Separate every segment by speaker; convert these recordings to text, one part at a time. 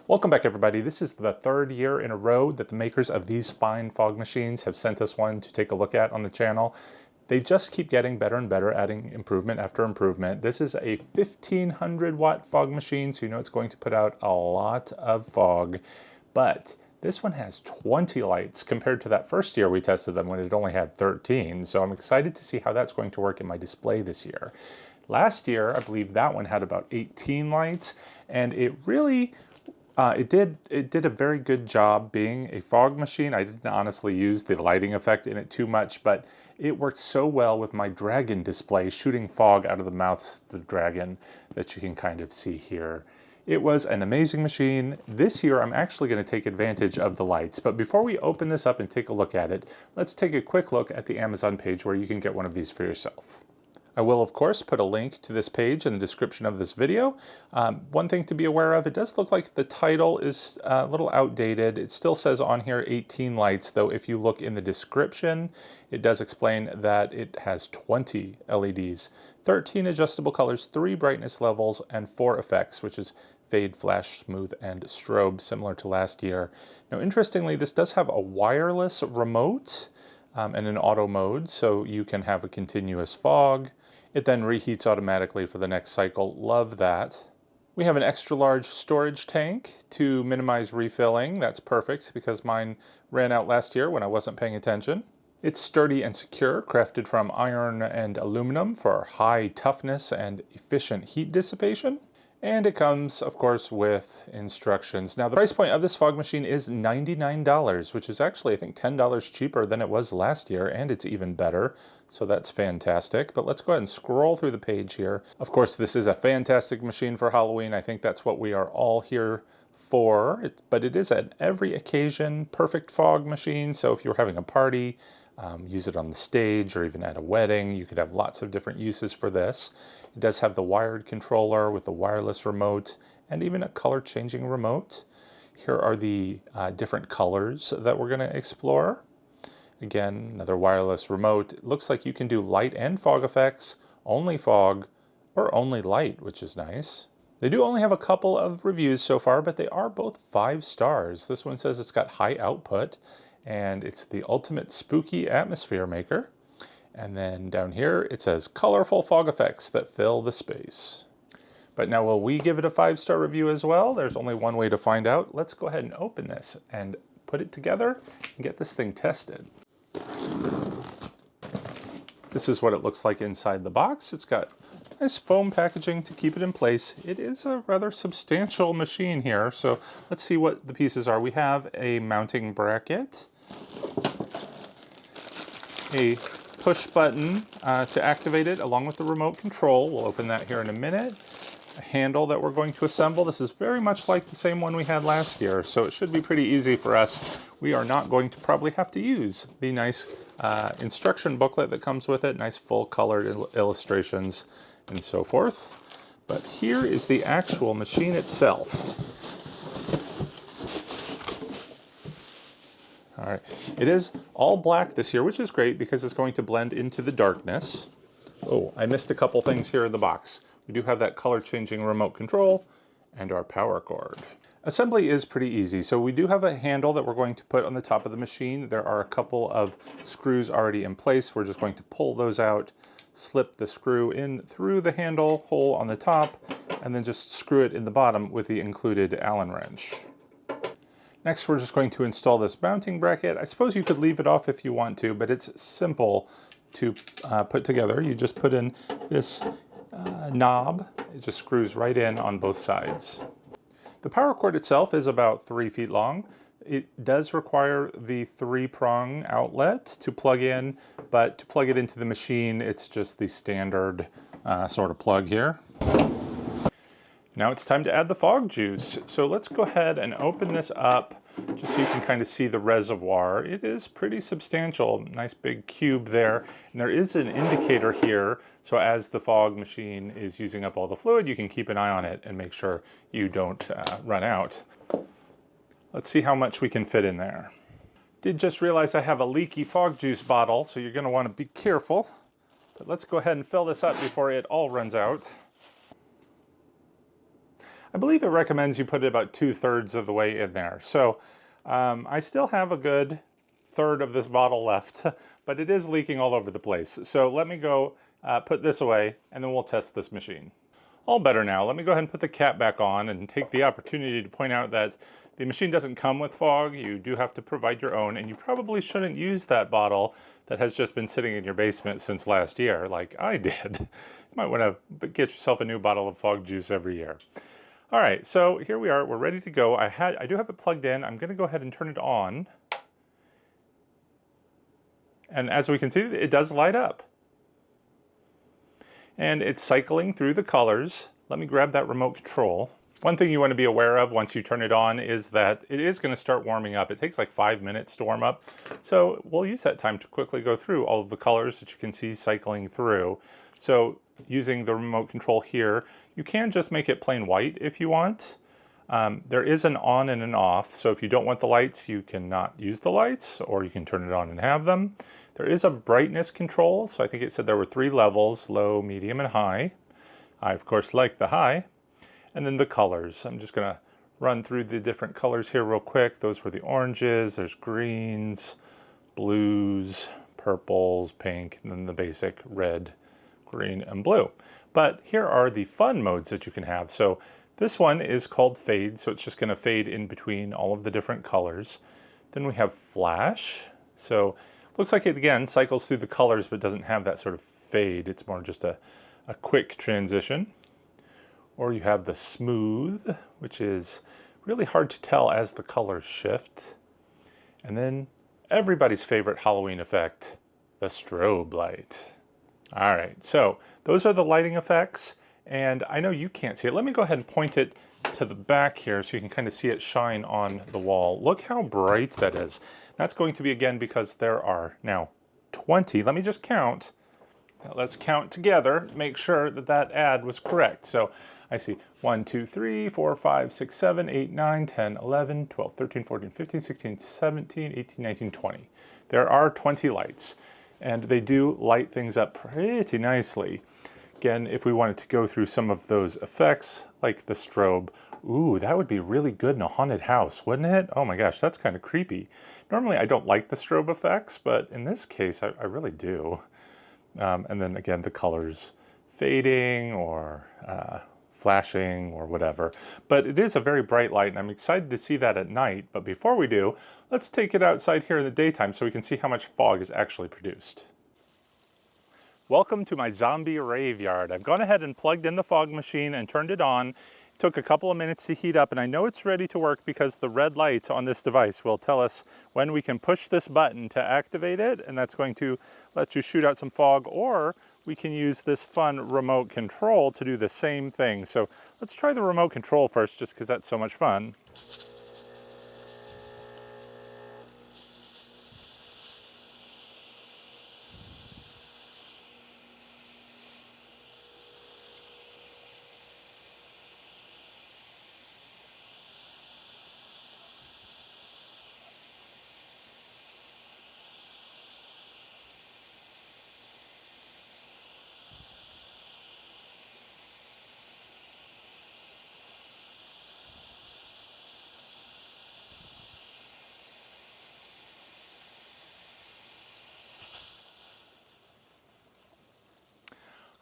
Speaker 1: Welcome back, everybody. This is the third year in a row that the makers of these fine fog machines have sent us one to take a look at on the channel. They just keep getting better and better, adding improvement after improvement. This is a 1500 watt fog machine, so you know it's going to put out a lot of fog, but this one has 20 lights compared to that first year we tested them when it only had 13. So I'm excited to see how that's going to work in my display this year. Last year, I believe that one had about 18 lights, and it really it did a very good job being a fog machine. I didn't honestly use the lighting effect in it too much, but it worked so well with my dragon display, shooting fog out of the mouth of the dragon that you can kind of see here. It was an amazing machine. This year, I'm actually going to take advantage of the lights. But before we open this up and take a look at it, let's take a quick look at the Amazon page where you can get one of these for yourself. I will, of course, put a link to this page in the description of this video. One thing to be aware of, it does look like the title is a little outdated. It still says on here 18 lights, though if you look in the description, it does explain that it has 20 LEDs, 13 adjustable colors, 3 brightness levels, and 4 effects, which is fade, flash, smooth, and strobe, similar to last year. Now, interestingly, this does have a wireless remote and an auto mode, so you can have a continuous fog. It then reheats automatically for the next cycle. Love that. We have an extra large storage tank to minimize refilling. That's perfect because mine ran out last year when I wasn't paying attention. It's sturdy and secure, crafted from iron and aluminum for high toughness and efficient heat dissipation. And it comes, of course, with instructions. Now, the price point of this fog machine is $99, which is actually, I think, $10 cheaper than it was last year, and it's even better, so that's fantastic. But let's go ahead and scroll through the page here. Of course, this is a fantastic machine for Halloween. I think that's what we are all here for, but it is an every occasion perfect fog machine, so if you're having a party, use it on the stage or even at a wedding. You could have lots of different uses for this. It does have the wired controller with the wireless remote and even a color changing remote. Here are the different colors that we're going to explore. Again, another wireless remote. It looks like you can do light and fog effects, only fog, or only light, which is nice. They do only have a couple of reviews so far, but they are both 5 stars. This one says it's got high output, and it's the ultimate spooky atmosphere maker. And then down here it says colorful fog effects that fill the space. But now, will we give it a 5-star review as well? There's only one way to find out. Let's go ahead and open this and put it together and get this thing tested. This is what it looks like inside the box. It's got nice foam packaging to keep it in place. It is a rather substantial machine here, so let's see what the pieces are. We have a mounting bracket, a push button to activate it along with the remote control. We'll open that here in a minute. A handle that we're going to assemble. This is very much like the same one we had last year, so it should be pretty easy for us. We are not going to probably have to use the nice instruction booklet that comes with it, nice full colored illustrations and so forth. But here is the actual machine itself. All right, it is all black this year, which is great because it's going to blend into the darkness. Oh, I missed a couple things here in the box. We do have that color changing remote control and our power cord. Assembly is pretty easy. So we do have a handle that we're going to put on the top of the machine. There are a couple of screws already in place. We're just going to pull those out, slip the screw in through the handle hole on the top, and then just screw it in the bottom with the included Allen wrench. Next, we're just going to install this mounting bracket. I suppose you could leave it off if you want to, but it's simple to put together. You just put in this knob. It just screws right in on both sides. The power cord itself is about 3 feet long. It does require the 3-prong outlet to plug in, but to plug it into the machine, it's just the standard sort of plug here. Now it's time to add the fog juice. So let's go ahead and open this up just so you can kind of see the reservoir. It is pretty substantial, nice big cube there. And there is an indicator here, so as the fog machine is using up all the fluid, you can keep an eye on it and make sure you don't run out. Let's see how much we can fit in there. Did just realize I have a leaky fog juice bottle, so you're gonna wanna be careful. But let's go ahead and fill this up before it all runs out. I believe it recommends you put it about 2/3 of the way in there. So I still have a good third of this bottle left, but it is leaking all over the place. So let me go put this away, and then we'll test this machine. All better now. Let me go ahead and put the cap back on and take the opportunity to point out that the machine doesn't come with fog. You do have to provide your own, and you probably shouldn't use that bottle that has just been sitting in your basement since last year, like I did. You might want to get yourself a new bottle of fog juice every year. All right, so here we are. We're ready to go. I do have it plugged in. I'm going to go ahead and turn it on. And as we can see, it does light up. And it's cycling through the colors. Let me grab that remote control. One thing you want to be aware of once you turn it on is that it is going to start warming up. It takes like 5 minutes to warm up. So we'll use that time to quickly go through all of the colors that you can see cycling through. So using the remote control here, you can just make it plain white if you want. There is an on and an off. So if you don't want the lights, you cannot use the lights, or you can turn it on and have them. There is a brightness control. So I think it said there were 3 levels, low, medium, and high. I, of course, like the high. And then the colors. I'm just going to run through the different colors here real quick. Those were the oranges. There's greens, blues, purples, pink, and then the basic red, green, and blue. But here are the fun modes that you can have. So this one is called fade. So it's just going to fade in between all of the different colors. Then we have flash. So looks like it, again, cycles through the colors, but doesn't have that sort of fade. It's more just a quick transition. Or you have the smooth, which is really hard to tell as the colors shift. And then everybody's favorite Halloween effect, the strobe light. All right, so those are the lighting effects. And I know you can't see it. Let me go ahead and point it to the back here so you can kind of see it shine on the wall. Look how bright that is. That's going to be, again, because there are now 20. Let me just count. Now let's count together, make sure that that ad was correct. So I see 1, 2, 3, 4, 5, 6, 7, 8, 9, 10, 11, 12, 13, 14, 15, 16, 17, 18, 19, 20. There are 20 lights, and they do light things up pretty nicely. Again, if we wanted to go through some of those effects, like the strobe, ooh, that would be really good in a haunted house, wouldn't it? Oh my gosh, that's kind of creepy. Normally I don't like the strobe effects, but in this case, I really do. And then again, the colors fading or flashing or whatever. But it is a very bright light, and I'm excited to see that at night. But before we do, let's take it outside here in the daytime so we can see how much fog is actually produced. Welcome to my zombie rave yard. I've gone ahead and plugged in the fog machine and turned it on. It took a couple of minutes to heat up, and I know it's ready to work because the red light on this device will tell us when we can push this button to activate it, and that's going to let you shoot out some fog, or we can use this fun remote control to do the same thing. So let's try the remote control first, just because that's so much fun.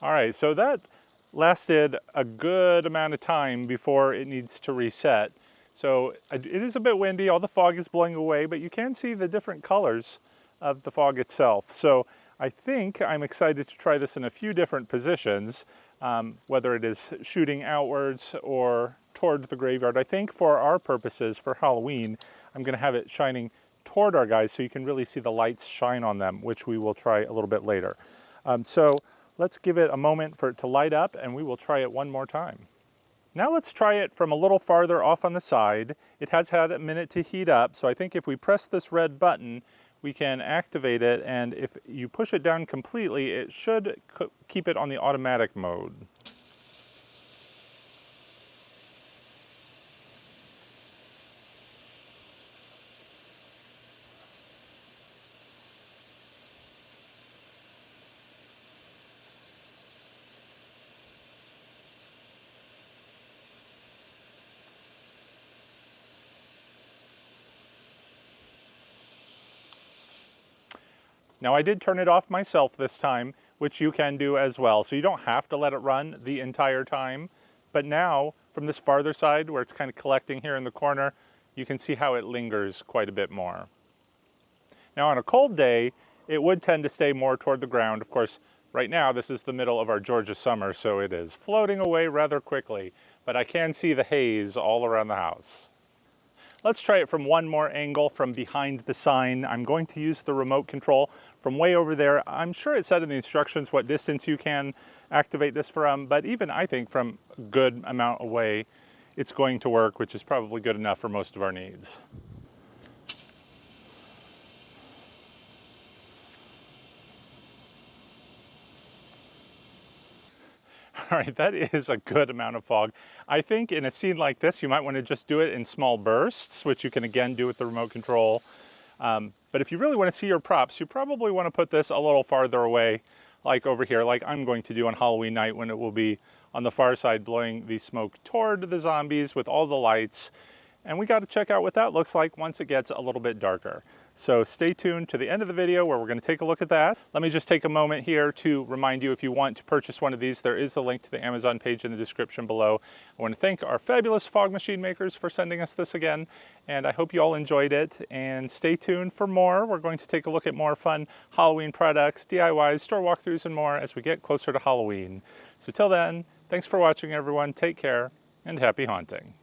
Speaker 1: All right, so that lasted a good amount of time before it needs to reset. So it is a bit windy, all the fog is blowing away, but you can see the different colors of the fog itself. So I think I'm excited to try this in a few different positions, whether it is shooting outwards or toward the graveyard. I think for our purposes, for Halloween, I'm gonna have it shining toward our guys so you can really see the lights shine on them, which we will try a little bit later. So let's give it a moment for it to light up, and we will try it one more time. Now let's try it from a little farther off on the side. It has had a minute to heat up, so I think if we press this red button, we can activate it, and if you push it down completely, it should keep it on the automatic mode. Now I did turn it off myself this time, which you can do as well. So you don't have to let it run the entire time. But now, from this farther side where it's kind of collecting here in the corner, you can see how it lingers quite a bit more. Now on a cold day, it would tend to stay more toward the ground. Of course, right now this is the middle of our Georgia summer, so it is floating away rather quickly. But I can see the haze all around the house. Let's try it from one more angle from behind the sign. I'm going to use the remote control from way over there. I'm sure it said in the instructions what distance you can activate this from, but even I think from a good amount away, it's going to work, which is probably good enough for most of our needs. All right, that is a good amount of fog. I think in a scene like this, you might want to just do it in small bursts, which you can again do with the remote control. But if you really want to see your props, you probably want to put this a little farther away, like over here, like I'm going to do on Halloween night when it will be on the far side blowing the smoke toward the zombies with all the lights. And we got to check out what that looks like once it gets a little bit darker. So stay tuned to the end of the video where we're going to take a look at that. Let me just take a moment here to remind you, if you want to purchase one of these, there is a link to the Amazon page in the description below. I want to thank our fabulous fog machine makers for sending us this again, and I hope you all enjoyed it. And stay tuned for more. We're going to take a look at more fun Halloween products, DIYs, store walkthroughs, and more as we get closer to Halloween. So till then, thanks for watching, everyone. Take care and happy haunting.